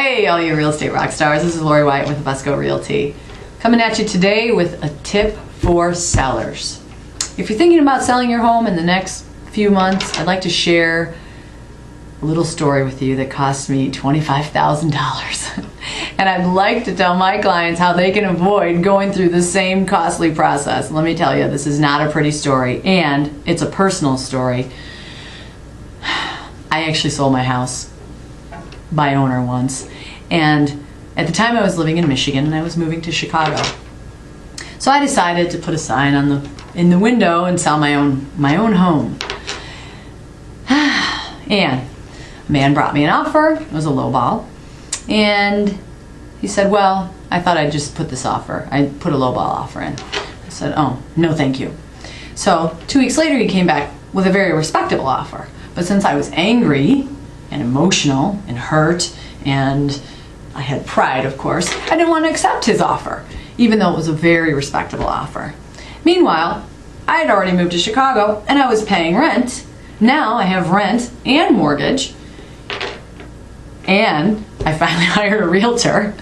Hey, all you real estate rock stars. This is Lori White with Busco Realty. Coming at you today with a tip for sellers. If you're thinking about selling your home in the next few months, I'd like to share a little story with you that cost me $25,000. And I'd like to tell my clients how they can avoid going through the same costly process. Let me tell you, this is not a pretty story, and it's a personal story. I actually sold my house by owner once, and at the time I was living in Michigan and I was moving to Chicago. So I decided to put a sign in the window and sell my own home. And a man brought me an offer. It was a low ball, and he said, well, I thought I'd just put this offer. I'd put a low ball offer in. I said, oh, no thank you. So 2 weeks later he came back with a very respectable offer. But since I was angry and emotional and hurt, and I had pride, of course, I didn't want to accept his offer, even though it was a very respectable offer. Meanwhile, I had already moved to Chicago and I was paying rent. Now I have rent and mortgage, and I finally hired a realtor.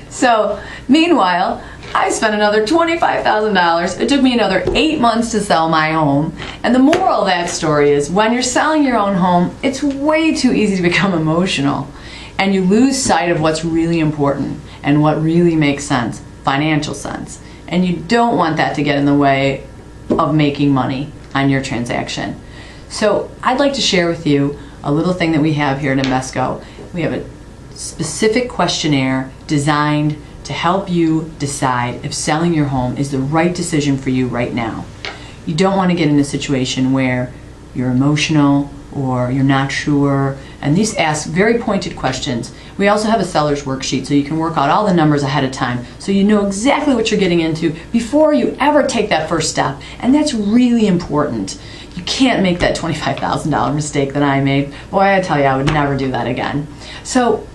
So meanwhile, I spent another $25,000. It took me another 8 months to sell my home. And the moral of that story is, when you're selling your own home, it's way too easy to become emotional. And you lose sight of what's really important and what really makes sense, financial sense. And you don't want that to get in the way of making money on your transaction. So I'd like to share with you a little thing that we have here at Invesco. We have a specific questionnaire designed to help you decide if selling your home is the right decision for you right now. You don't want to get in a situation where you're emotional or you're not sure, and these ask very pointed questions. We also have a seller's worksheet so you can work out all the numbers ahead of time so you know exactly what you're getting into before you ever take that first step, and that's really important. You can't make that $25,000 mistake that I made. Boy, I tell you, I would never do that again. So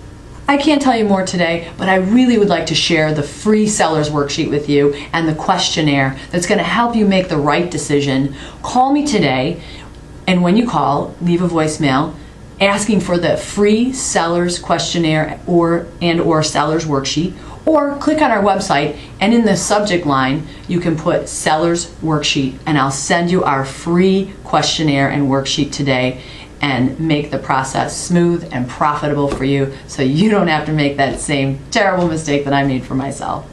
I can't tell you more today, but I really would like to share the free seller's worksheet with you and the questionnaire that's going to help you make the right decision. Call me today, and when you call, leave a voicemail asking for the free seller's questionnaire or seller's worksheet, or click on our website, and in the subject line you can put seller's worksheet, and I'll send you our free questionnaire and worksheet today and make the process smooth and profitable for you so you don't have to make that same terrible mistake that I made for myself.